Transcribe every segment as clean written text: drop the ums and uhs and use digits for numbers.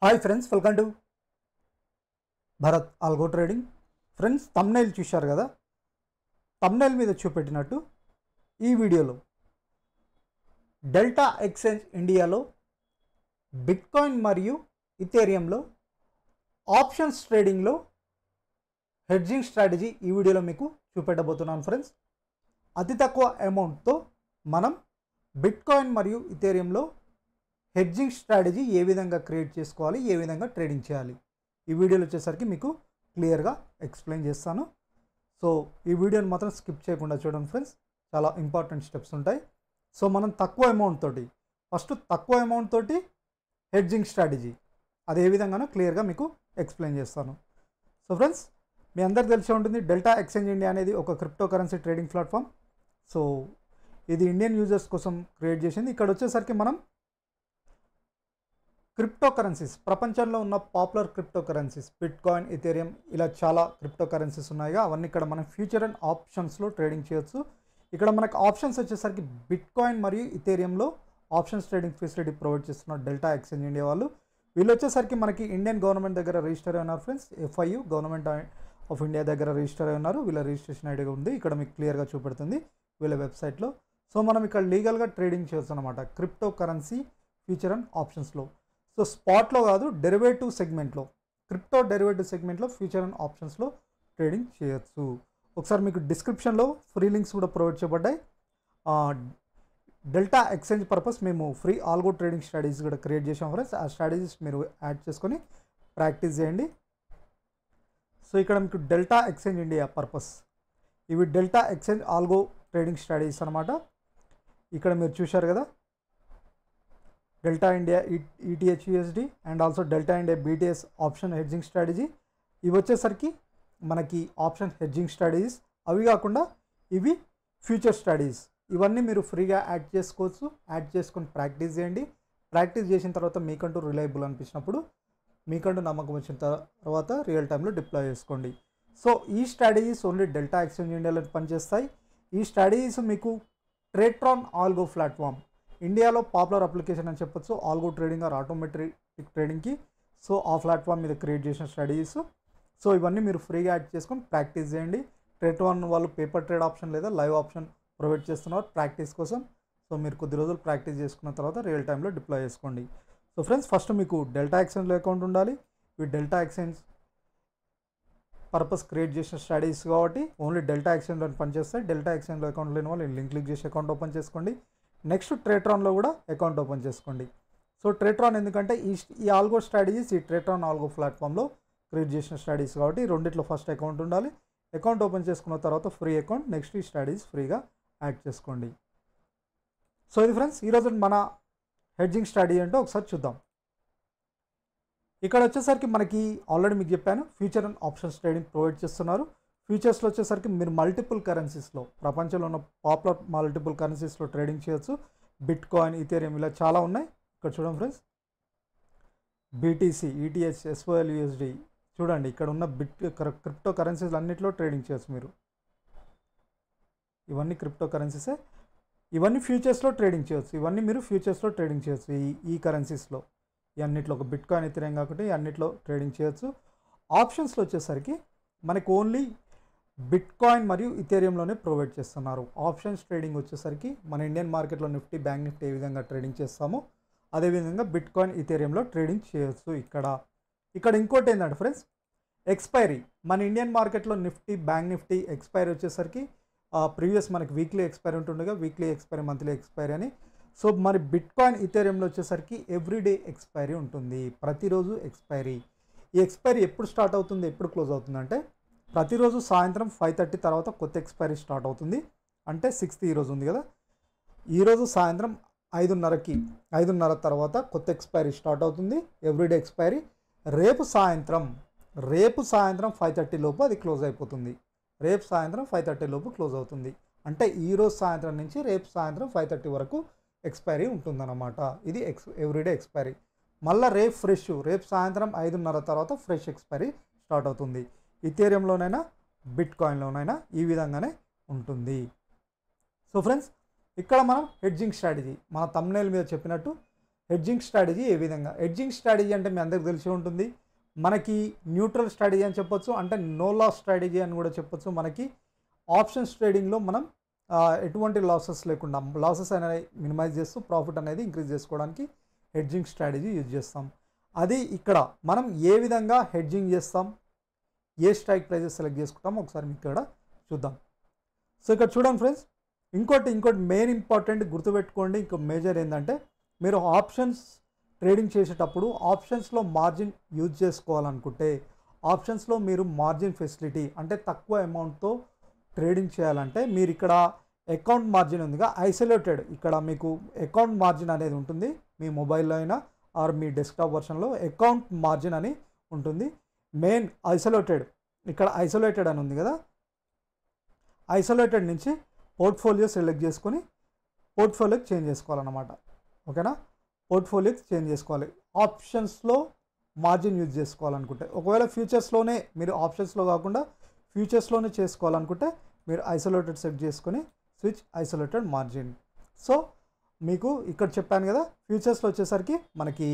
Hi friends, welcome to Bharat algo trading. Friends, thumbnail చూశారు కదా. Thumbnail మీద చూపెట్టినట్టు ఈ వీడియోలో డెల్టా ఎక్స్చేంజ్ ఇండియాలో బిట్కాయిన్ మరియు ఇథేరియంలో ఆప్షన్స్ ట్రేడింగ్లో హెడ్జింగ్ స్ట్రాటజీ ఈ వీడియోలో మీకు చూపెట్టబోతున్నాను. ఫ్రెండ్స్, అతి తక్కువ అమౌంట్తో మనం బిట్కాయిన్ మరియు ఇథేరియంలో హెడ్జింగ్ స్ట్రాటజీ ఏ విధంగా క్రియేట్ చేసుకోవాలి, ఏ విధంగా ట్రేడింగ్ చేయాలి, ఈ వీడియోలో వచ్చేసరికి మీకు క్లియర్గా ఎక్స్ప్లెయిన్ చేస్తాను. సో ఈ వీడియోని మాత్రం స్కిప్ చేయకుండా చూడండి ఫ్రెండ్స్, చాలా ఇంపార్టెంట్ స్టెప్స్ ఉంటాయి. సో మనం తక్కువ అమౌంట్ తోటి హెడ్జింగ్ స్ట్రాటజీ అది ఏ విధంగానో క్లియర్గా మీకు ఎక్స్ప్లెయిన్ చేస్తాను. సో ఫ్రెండ్స్, మీ అందరికి తెలిసి ఉంటుంది, డెల్టా ఎక్స్చేంజ్ ఇండియా అనేది ఒక crypto currency trading platform. So ఇది ఇండియన్ యూజర్స్ కోసం క్రియేట్ చేసింది. ఇక్కడ వచ్చేసరికి మనం క్రిప్టో కరెన్సీస్, ప్రపంచంలో ఉన్న popular crypto currencies bitcoin, Ethereum, ఇలా చాలా క్రిప్టో కరెన్సీస్ ఉన్నాయిగా, అవన్నీ ఇక్కడ మనం ఫ్యూచర్ అండ్ ఆప్షన్స్లో ట్రేడింగ్ చేయొచ్చు. ఇక్కడ మనకు ఆప్షన్స్ వచ్చేసరికి బిట్కాయిన్ మరియు ఇథేరియంలో ఆప్షన్స్ ట్రేడింగ్ ఫెసిలిటీ ప్రొవైడ్ చేస్తున్నారు డెల్టా ఎక్స్చేంజ్ ఇండియా వాళ్ళు. వీళ్ళు వచ్చేసరికి మనకి ఇండియన్ గవర్నమెంట్ దగ్గర రిజిస్టర్ అయి ఉన్నారు friends. FIU government of India దగ్గర రిజిస్టర్ అయి ఉన్నారు. వీళ్ళ రిజిస్ట్రేషన్ ఐడిగా ఉంది, ఇక్కడ మీకు క్లియర్గా చూపెడుతుంది వీళ్ళ వెబ్సైట్లో. సో మనం ఇక్కడ లీగల్గా ట్రేడింగ్ చేయొచ్చు అనమాట క్రిప్టో కరెన్సీ ఫ్యూచర్ అండ్ ఆప్షన్స్లో. సో స్పాట్లో కాదు, డెరివేటివ్ సెగ్మెంట్లో, క్రిప్టో డెరివేటివ్ సెగ్మెంట్లో ఫ్యూచర్ అండ్ ఆప్షన్స్లో ట్రేడింగ్ చేయొచ్చు. ఒకసారి మీకు డిస్క్రిప్షన్లో ఫ్రీ లింక్స్ కూడా ప్రొవైడ్ చేయబడ్డాయి. డెల్టా ఎక్స్చేంజ్ పర్పస్ మేము ఫ్రీ ఆల్గో ట్రేడింగ్ స్ట్రాటజీస్ కూడా క్రియేట్ చేసాం ఫ్రెండ్స్. ఆ స్ట్రాటజీస్ మీరు యాడ్ చేసుకొని ప్రాక్టీస్ చేయండి. సో ఇక్కడ మీకు డెల్టా ఎక్స్చేంజ్ ఇండియా పర్పస్, ఇవి delta exchange algo trading strategies అనమాట. ఇక్కడ మీరు చూశారు కదా, delta India ETH/USD and also delta India BTS option hedging strategy. ఇవి వచ్చేసరికి మనకి ఆప్షన్ హెడ్జింగ్ స్ట్రాటజీస్. అవి కాకుండా ఇవి ఫ్యూచర్ స్ట్రాటజీస్. ఇవన్నీ మీరు ఫ్రీగా యాడ్ చేసుకోవచ్చు. యాడ్ చేసుకొని ప్రాక్టీస్ చేయండి. ప్రాక్టీస్ చేసిన తర్వాత మీకంటూ రిలయబుల్ అనిపించినప్పుడు, మీకంటూ నమ్మకం వచ్చిన తర్వాత రియల్ టైంలో డిప్లాయ్ చేసుకోండి. సో ఈ స్ట్రాటజీస్ ఓన్లీ డెల్టా ఎక్స్చేంజ్ ఇండియాలో పనిచేస్తాయి. ఈ స్ట్రాటజీస్ మీకు ట్రేట్రాన్ ఆల్గో ప్లాట్ఫామ్, ఇండియాలో పాపులర్ అప్లికేషన్ అని చెప్పొచ్చు ఆల్గో ట్రేడింగ్ ఆర్ ఆటోమేటిక్ ట్రేడింగ్కి. సో ఆ ప్లాట్ఫామ్ మీద క్రియేట్ చేసిన స్ట్రాటజీస్. సో ఇవన్నీ మీరు ఫ్రీగా యాడ్ చేసుకొని ప్రాక్టీస్ చేయండి. ట్రేట్రాన్ వాళ్ళు పేపర్ ట్రేడ్ ఆప్షన్ లేదా లైవ్ ఆప్షన్ ప్రొవైడ్ చేస్తున్నారు ప్రాక్టీస్ కోసం. సో మీరు కొద్ది రోజులు ప్రాక్టీస్ చేసుకున్న తర్వాత రియల్ టైంలో డిప్లాయ్ చేసుకోండి. సో ఫ్రెండ్స్, ఫస్ట్ మీకు డెల్టా ఎక్స్చేంజ్లో అకౌంట్ ఉండాలి. ఈ డెల్టా ఎక్స్చేంజ్ పర్పస్ క్రియేట్ చేసిన స్ట్రాటజీస్ కాబట్టి ఓన్లీ డెల్టా ఎక్స్చేంజ్లో పనిచేస్తాయి. డెల్టా ఎక్స్చేంజ్లో అకౌంట్ లేని వాళ్ళు లింక్ క్లిక్ చేసి అకౌంట్ ఓపెన్ చేసుకోండి. నెక్స్ట్ ట్రేట్రాన్లో కూడా అకౌంట్ ఓపెన్ చేసుకోండి. సో ట్రేట్రాన్ ఎందుకంటే ఈ ఆల్గో స్ట్రాటజీస్ ఈ ట్రేట్రాన్ ఆల్గో ప్లాట్ఫామ్లో క్రియేట్ చేసిన స్ట్రాటజీస్ కాబట్టి రెండిట్లో ఫస్ట్ అకౌంట్ ఉండాలి. అకౌంట్ ఓపెన్ చేసుకున్న తర్వాత ఫ్రీ అకౌంట్, నెక్స్ట్ ఈ స్ట్రాటజీస్ ఫ్రీగా యాడ్ చేసుకోండి. సో ఇది ఫ్రెండ్స్, ఈరోజు మన హెడ్జింగ్ స్ట్రాటజీ ఏంటో ఒకసారి చూద్దాం. ఇక్కడ వచ్చేసరికి మనకి ఆల్రెడీ మీకు చెప్పాను, future and options trading provide చేస్తున్నారు. ఫ్యూచర్స్లో వచ్చేసరికి మీరు మల్టిపుల్ కరెన్సీస్లో, ప్రపంచంలో ఉన్న పాపులర్ మల్టిపుల్ కరెన్సీస్లో ట్రేడింగ్ చేయొచ్చు. బిట్కాయిన్, ఇథేరియం ఇలా చాలా ఉన్నాయి. ఇక్కడ చూడండి friends, BTC, ETH, SOL, USD చూడండి. ఇక్కడ ఉన్న క్రిప్టో కరెన్సీస్ అన్నింటిలో ట్రేడింగ్ చేయొచ్చు మీరు. ఇవన్నీ క్రిప్టో కరెన్సీసే. ఇవన్నీ ఫ్యూచర్స్లో ట్రేడింగ్ చేయొచ్చు. ఇవన్నీ మీరు ఫ్యూచర్స్లో ట్రేడింగ్ చేయొచ్చు. ఈ కరెన్సీస్లో ఈ అన్నిట్లో, ఒక బిట్కాయిన్, ఇథేరియం కాకుండా ఈ అన్నిట్లో ట్రేడింగ్ చేయొచ్చు. ఆప్షన్స్లో వచ్చేసరికి మనకు ఓన్లీ బిట్కాయిన్ మరియు ఇథేరియంలోనే ప్రొవైడ్ చేస్తున్నారు. ఆప్షన్స్ ట్రేడింగ్ వచ్చేసరికి మన ఇండియన్ మార్కెట్లో నిఫ్టీ, బ్యాంక్ నిఫ్టీ ఏ విధంగా ట్రేడింగ్ చేస్తామో అదేవిధంగా బిట్కాయిన్, ఇథేరియంలో ట్రేడింగ్ చేయొచ్చు. ఇక్కడ ఇంకోటి ఏంటంటే ఫ్రెండ్స్, ఎక్స్పైరీ. మన ఇండియన్ మార్కెట్లో నిఫ్టీ, బ్యాంక్ నిఫ్టీ ఎక్స్పైరీ వచ్చేసరికి ప్రీవియస్ మనకి వీక్లీ ఎక్స్పైరీ ఉంటుండగా వీక్లీ ఎక్స్పైరీ, మంత్లీ ఎక్స్పైరీ అని. సో మరి బిట్కాయిన్, ఇథేరియంలో వచ్చేసరికి ఎవ్రీడే ఎక్స్పైరీ ఉంటుంది, ప్రతిరోజు ఎక్స్పైరీ. ఈ ఎక్స్పైరీ ఎప్పుడు స్టార్ట్ అవుతుంది, ఎప్పుడు క్లోజ్ అవుతుందంటే ప్రతిరోజు సాయంత్రం 5:30 తర్వాత కొత్త ఎక్స్పైరీ స్టార్ట్ అవుతుంది. అంటే 6th ఈరోజు ఉంది కదా, ఈరోజు సాయంత్రం 5:30 తర్వాత కొత్త ఎక్స్పైరీ స్టార్ట్ అవుతుంది, ఎవ్రీడే ఎక్స్పైరీ. రేపు సాయంత్రం 5:30 లోపు అది క్లోజ్ అయిపోతుంది. రేపు సాయంత్రం 5:30 లోపు క్లోజ్ అవుతుంది. అంటే ఈరోజు సాయంత్రం నుంచి రేపు సాయంత్రం 5:30 వరకు ఎక్స్పైరీ ఉంటుందన్నమాట. ఇది ఎవ్రీడే ఎక్స్పైరీ. మళ్ళీ రేపు సాయంత్రం 5:30 తర్వాత ఫ్రెష్ ఎక్స్పైరీ స్టార్ట్ అవుతుంది. ఇథేరియంలోనైనా బిట్కాయిన్లోనైనా ఈ విధంగానే ఉంటుంది. సో ఫ్రెండ్స్, ఇక్కడ మనం హెడ్జింగ్ స్ట్రాటజీ మన థంబ్నెయిల్ మీద చెప్పినట్టు హెడ్జింగ్ స్ట్రాటజీ ఏ విధంగా, హెడ్జింగ్ స్ట్రాటజీ అంటే మీ అందరికి తెలిసి ఉంటుంది, మనకి న్యూట్రల్ స్ట్రాటజీ అని చెప్పొచ్చు, అంటే నో లాస్ స్ట్రాటజీ అని కూడా చెప్పొచ్చు. మనకి ఆప్షన్స్ ట్రేడింగ్లో మనం ఎటువంటి లాసెస్ లేకుండా లాసెస్ అనేవి మినిమైజ్ చేస్తూ ప్రాఫిట్ అనేది ఇంక్రీజ్ చేసుకోవడానికి హెడ్జింగ్ స్ట్రాటజీ యూజ్ చేస్తాం. అది ఇక్కడ మనం ఏ విధంగా హెడ్జింగ్ చేస్తాం, ఏ స్ట్రైక్ ప్రైజెస్ సెలెక్ట్ చేసుకుంటాం ఒకసారి మీకు ఇక్కడ చూద్దాం. సో ఇక్కడ చూడండి ఫ్రెండ్స్, ఇంకోటి మెయిన్ ఇంపార్టెంట్ గుర్తుపెట్టుకోండి. ఇంకో మేజర్ ఏంటంటే, మీరు ఆప్షన్స్ ట్రేడింగ్ చేసేటప్పుడు ఆప్షన్స్లో మార్జిన్ యూజ్ చేసుకోవాలనుకుంటే, ఆప్షన్స్లో మీరు మార్జిన్ ఫెసిలిటీ అంటే తక్కువ అమౌంట్తో ట్రేడింగ్ చేయాలంటే, మీరు ఇక్కడ అకౌంట్ మార్జిన్ ఉందిగా ఐసోలేటెడ్, ఇక్కడ మీకు అకౌంట్ మార్జిన్ అనేది ఉంటుంది. మీ మొబైల్లో అయినా ఆర్ మీ డెస్క్టాప్ వర్షన్లో అకౌంట్ మార్జిన్ అని ఉంటుంది. మెయిన్ ఐసోలేటెడ్, ఇక్కడ ఐసోలేటెడ్ అని ఉంది కదా, ఐసోలేటెడ్ నుంచి పోర్ట్ఫోలియో సెలెక్ట్ చేసుకొని పోర్ట్ఫోలియోకి చేంజ్ చేసుకోవాలన్నమాట. ఓకేనా, పోర్ట్ఫోలియోకి చేంజ్ చేసుకోవాలి. ఆప్షన్స్లో మార్జిన్ యూజ్ చేసుకోవాలనుకుంటే, ఒకవేళ ఫ్యూచర్స్లోనే మీరు ఆప్షన్స్లో కాకుండా ఫ్యూచర్స్లోనే చేసుకోవాలనుకుంటే మీరు ఐసోలేటెడ్ సెట్ చేసుకొని స్విచ్ ఐసోలేటెడ్ మార్జిన్. సో మీకు ఇక్కడ చెప్పాను కదా, ఫ్యూచర్స్లో వచ్చేసరికి మనకి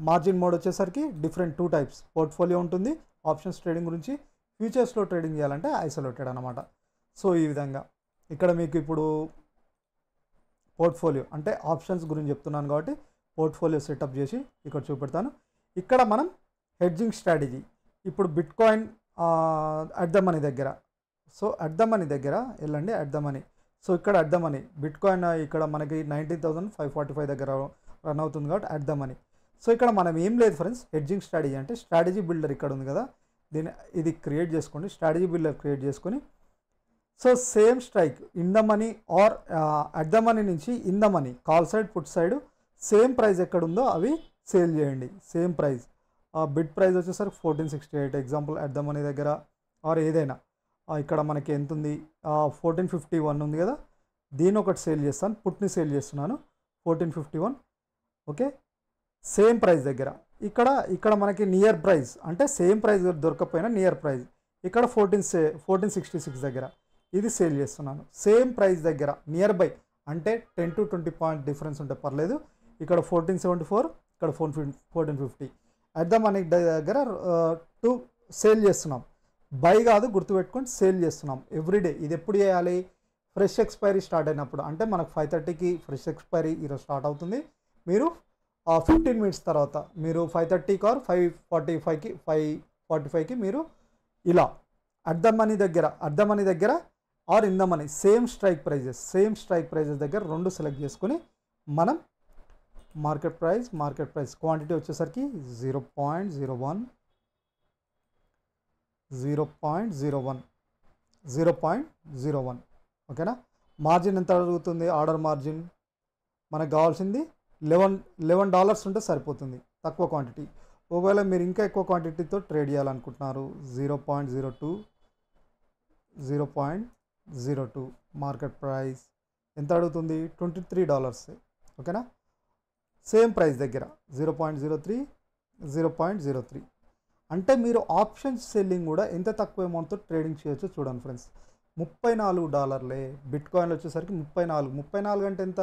మార్జిన్ మోడ్ వచ్చేసరికి డిఫరెంట్ 2 టైప్స్ పోర్ట్ఫోలియో ఉంటుంది. ఆప్షన్స్ ట్రేడింగ్ గురించి, ఫ్యూచర్స్లో ట్రేడింగ్ చేయాలంటే ఐసోలేటెడ్ అనమాట. సో ఈ విధంగా ఇక్కడ మీకు ఇప్పుడు పోర్ట్ఫోలియో అంటే ఆప్షన్స్ గురించి చెప్తున్నాను కాబట్టి పోర్ట్ఫోలియో సెటప్ చేసి ఇక్కడ చూపెడతాను. ఇక్కడ మనం హెడ్జింగ్ స్ట్రాటజీ, ఇప్పుడు bit coin at the money దగ్గర, సో అట్ ద మనీ దగ్గర వెళ్ళండి, అట్ ద మనీ. సో ఇక్కడ at the money bit coin ఇక్కడ మనకి 19,545 దగ్గర రన్ అవుతుంది కాబట్టి అట్ ద మనీ. సో ఇక్కడ మనం ఏం లేదు ఫ్రెండ్స్, హెడ్జింగ్ స్ట్రాటజీ అంటే స్ట్రాటజీ బిల్డర్ ఇక్కడ ఉంది కదా, ఇది క్రియేట్ చేసుకోండి, స్ట్రాటజీ బిల్డర్ క్రియేట్ చేసుకొని, so same strike in the money or at the money నుంచి in the money, call side put side same price ఎక్కడ ఉందో అవి సేల్ చేయండి. సేమ్ ప్రైస్, బిడ్ ప్రైస్ వచ్చేసరికి 1468 ఎగ్జాంపుల్ అట్ ద మనీ దగ్గర, are ఏదైనా ఇక్కడ మనకి ఎంత ఉంది 1451 ఉంది కదా, దీని ఒకటి సేల్ చేస్తాను, పుట్ని సేల్ చేస్తున్నాను 1451. ఓకే, సేమ్ ప్రైస్ దగ్గర ఇక్కడ మనకి నియర్ ప్రైస్ అంటే సేమ్ ప్రైస్ దొరకకపోయినా నియర్ ప్రైస్ ఇక్కడ 1466 దగ్గర ఇది సేల్ చేస్తున్నాను. సేమ్ ప్రైస్ దగ్గర నియర్ బై అంటే 10 to 20 పాయింట్ డిఫరెన్స్ ఉంటే పర్లేదు. ఇక్కడ 1474, ఇక్కడ 1450 అట్ ద మనీ దగ్గర సేల్ చేస్తున్నాం. బై కాదు, గుర్తుపెట్టుకొని సేల్ చేస్తున్నాం ఎవ్రీడే. ఇది ఎప్పుడు చేయాలి, ఫ్రెష్ ఎక్స్పైరీ స్టార్ట్ అయినప్పుడు, అంటే మనకు 5:30కి ఫ్రెష్ ఎక్స్పైరీ ఈరోజు స్టార్ట్ అవుతుంది. మీరు 15 మినిట్స్ తర్వాత మీరు 5:30కి ఆర్ 5:45కి మీరు ఇలా అట్ ద మనీ దగ్గర or in the money same strike prices దగ్గర 2 సెలెక్ట్ చేసుకొని మనం మార్కెట్ ప్రైస్ క్వాంటిటీ వచ్చేసరికి 0.01. ఓకేనా, మార్జిన్ ఎంత అడుగుతుంది, ఆర్డర్ మార్జిన్ మనకు కావాల్సింది $11 ఉంటే సరిపోతుంది, తక్కువ క్వాంటిటీ. ఒకవేళ మీరు ఇంకా ఎక్కువ క్వాంటిటీతో ట్రేడ్ చేయాలనుకుంటున్నారు 0.02. మార్కెట్ ప్రైస్ ఎంత అడుగుతుంది, $23. ఓకేనా, సేమ్ ప్రైస్ దగ్గర 0.03. అంటే మీరు ఆప్షన్స్ సెల్లింగ్ కూడా ఎంత తక్కువ అమౌంట్తో ట్రేడింగ్ చేయొచ్చో చూడండి ఫ్రెండ్స్. $34 బిట్ కాయిన్లు వచ్చేసరికి 34 అంటే ఎంత,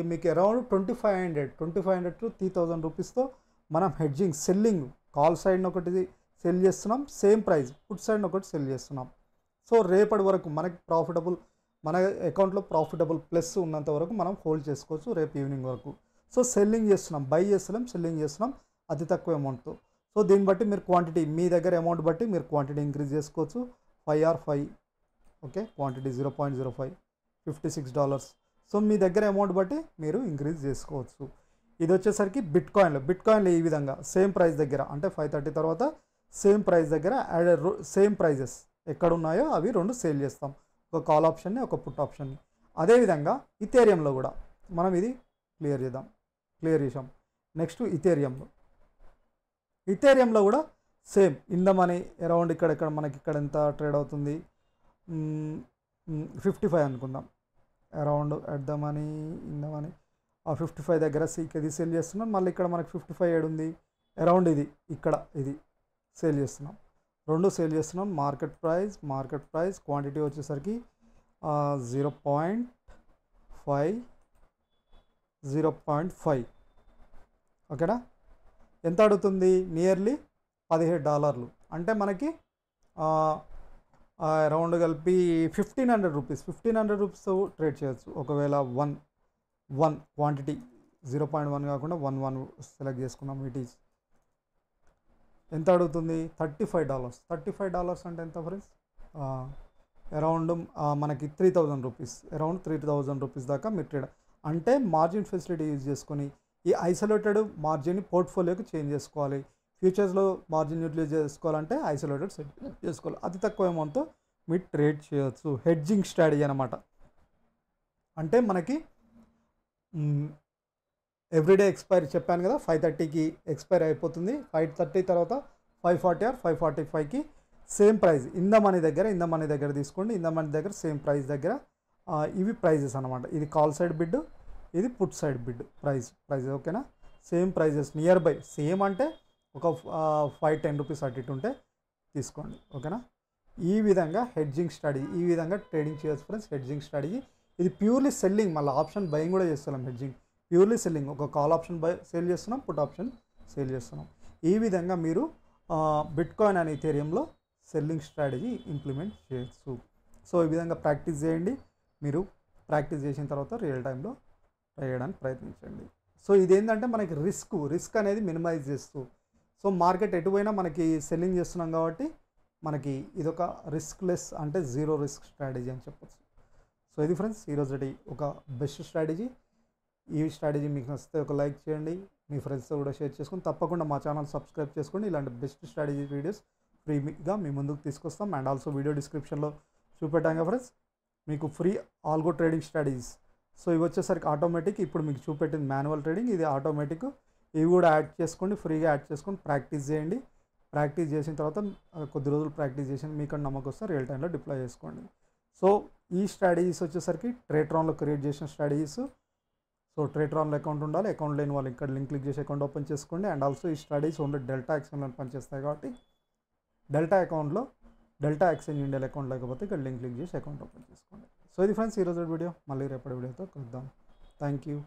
మీకు అరౌండ్ 2500 to 3000 రూపీస్తో మనం హెడ్జింగ్ సెల్లింగ్, కాల్ సైడ్ ఒకటి సెల్ చేస్తున్నాం, సేమ్ ప్రైస్ పుట్ సైడ్ ఒకటి సెల్ చేస్తున్నాం. సో రేపటి వరకు మనకి మన అకౌంట్లో ప్రాఫిటబుల్ ప్లస్ ఉన్నంత వరకు మనం హోల్డ్ చేసుకోవచ్చు రేపు ఈవినింగ్ వరకు. సో సెల్లింగ్ చేస్తున్నాం, బై చేస్తున్నాం, సెల్లింగ్ చేస్తున్నాం అతి తక్కువ అమౌంట్తో. సో దీన్ని బట్టి మీరు క్వాంటిటీ, మీ దగ్గర అమౌంట్ బట్టి మీరు క్వాంటిటీ ఇంక్రీజ్ చేసుకోవచ్చు. 5 ఓకే, క్వాంటిటీ 0.05, $56. సో మీ దగ్గర అమౌంట్ బట్టి మీరు ఇంక్రీజ్ చేసుకోవచ్చు. ఇది వచ్చేసరికి బిట్ కాయిన్లో ఈ విధంగా సేమ్ ప్రైస్ దగ్గర అంటే 5:30 తర్వాత సేమ్ ప్రైస్ దగ్గర సేమ్ ప్రైజెస్ ఎక్కడ ఉన్నాయో అవి 2 సేల్ చేస్తాం, ఒక కాల్ ఆప్షన్ని, ఒక పుట్ ఆప్షన్ని. అదేవిధంగా ఇథేరియంలో కూడా మనం ఇది క్లియర్ చేసాం. నెక్స్ట్ ఇథేరియంలో కూడా same in the money around ఇక్కడ మనకి ఇక్కడ ఎంత ట్రేడ్ అవుతుంది 55 అనుకుందాం, around at the money in the money 55 దగ్గర ఇది సేల్ చేస్తున్నాం. మళ్ళీ ఇక్కడ మనకి 55 ఉంది, అరౌండ్ ఇది సేల్ చేస్తున్నాం, 2 సేల్ చేస్తున్నాం. మార్కెట్ ప్రైస్ క్వాంటిటీ వచ్చేసరికి 0.5 0.5. ఓకేనా? ఎంత అడుగుతుంది? నియర్లీ $17. అంటే మనకి అరౌండ్ కలిపి 1500 రూపీస్, 1500 రూపీస్ ట్రేడ్ చేయొచ్చు. ఒకవేళ వన్ క్వాంటిటీ 0.1 కాకుండా 1 సెలెక్ట్ చేసుకున్నాం. ఇట్ ఈస్ ఎంత అడుగుతుంది? $35. $35 అంటే ఎంత ఫ్రెండ్స్? అరౌండ్ మనకి 3000 రూపీస్, అరౌండ్ 3000 రూపీస్ దాకా మీరు ట్రేడ్. అంటే మార్జిన్ ఫెసిలిటీ యూజ్ చేసుకొని ఈ ఐసోలేటెడ్ మార్జిన్ని పోర్ట్ఫోలియోకి చేంజ్ చేసుకోవాలి. ఫ్యూచర్స్లో మార్జిన్ యూటిలైజ్ చేసుకోవాలంటే ఐసోలేటెడ్ సెట్ చేసుకోవాలి. అతి తక్కువ అమౌంట్తో మీరు ట్రేడ్ చేయొచ్చు. హెడ్జింగ్ స్ట్రాటజీ అనమాట. అంటే మనకి ఎవ్రీడే ఎక్స్పైరీ చెప్పాను కదా, 5:30కి ఎక్స్పైరీ అయిపోతుంది. 5:30 తర్వాత 5:40 ఆర్ 5:45కి same price in the money దగ్గర తీసుకోండి. ఇన్ ద మనీ దగ్గర సేమ్ ప్రైస్ దగ్గర ఇవి ప్రైజెస్ అనమాట. ఇది కాల్ సైడ్ బిడ్, ఇది పుట్ సైడ్ బిడ్ ప్రైస్. ఓకేనా? Same prices nearby, same అంటే ఒక 5-10 రూపీస్ అటు ఇటు ఉంటే తీసుకోండి. ఓకేనా? ఈ విధంగా హెడ్జింగ్ స్ట్రాటజీ, ఈ విధంగా ట్రేడింగ్ చేయొచ్చు ఫ్రెండ్స్. హెడ్జింగ్ స్ట్రాటజీ ఇది ప్యూర్లీ సెల్లింగ్. మళ్ళీ ఆప్షన్ బయింగ్ కూడా చేస్తున్నాం. Hedging purely selling. ఒక కాల్ ఆప్షన్ సేల్ చేస్తున్నాం, పుట్ ఆప్షన్ సేల్ చేస్తున్నాం. ఈ విధంగా మీరు బిట్కాయిన్ అనే ఇథేరియంలో సెల్లింగ్ స్ట్రాటజీ ఇంప్లిమెంట్ చేయొచ్చు. సో ఈ విధంగా ప్రాక్టీస్ చేయండి. మీరు ప్రాక్టీస్ చేసిన తర్వాత రియల్ టైంలో ట్రై చేయడానికి ప్రయత్నించండి. సో ఇదేంటంటే మనకి రిస్క్ అనేది మినిమైజ్ చేస్తూ, సో మార్కెట్ ఎటువైనా మనకి సెల్లింగ్ చేస్తున్నాం కాబట్టి మనకి ఇదొక రిస్క్లెస్, అంటే జీరో రిస్క్ స్ట్రాటజీ అని చెప్పచ్చు. సో ఇది ఫ్రెండ్స్ ఈరోజు ఒక బెస్ట్ స్ట్రాటజీ. ఈ స్ట్రాటజీ మీకు నచ్చితే ఒక లైక్ చేయండి, మీ ఫ్రెండ్స్తో కూడా షేర్ చేసుకొని తప్పకుండా మా ఛానల్ సబ్స్క్రైబ్ చేసుకోండి. ఇలాంటి బెస్ట్ స్ట్రాటజీ వీడియోస్ ఫ్రీగా మీ ముందుకు తీసుకొస్తాం. అండ్ ఆల్సో వీడియో డిస్క్రిప్షన్లో చూపెట్టాం ఫ్రెండ్స్ మీకు free algo trading strategies. So ఇవి వచ్చేసరికి ఆటోమేటిక్. ఇప్పుడు మీకు చూపెట్టింది మాన్యువల్ ట్రేడింగ్, ఇది ఆటోమేటిక్. ఇవి కూడా యాడ్ చేసుకోండి, ఫ్రీగా యాడ్ చేసుకొని ప్రాక్టీస్ చేయండి. ప్రాక్టీస్ చేసిన తర్వాత కొద్ది రోజులు ప్రాక్టీస్ చేసి మీకు నమ్మకం వస్తే రియల్ టైంలో డిప్లాయ్ చేసుకోండి. సో ఈ స్ట్రాటజీస్ వచ్చేసరికి ట్రేట్రాన్లో క్రియేట్ చేసిన స్ట్రాటజీస్. సో ట్రేట్రాన్లో అకౌంట్ ఉండాలి. అకౌంట్ లేని వాళ్ళు ఇక్కడ లింక్ క్లిక్ చేసి అకౌంట్ ఓపెన్ చేసుకోండి. అండ్ ఆల్సో ఈ స్ట్రాటజీస్ ఓన్లీ డెల్టా ఎక్స్చేంజ్లో పనిచేస్తాయి కాబట్టి డెల్టా అకౌంట్లో, డెల్టా ఎక్స్చేంజ్ ఇండియా అకౌంట్ లేకపోతే ఇక్కడ లింక్ క్లిక్ చేసి అకౌంట్ ఓపెన్ చేసుకోండి. సో ఇది ఫ్రెండ్స్ ఈరోజు వీడియో. మళ్ళీ రేపటి వీడియోతో కలుద్దాం. Thank you.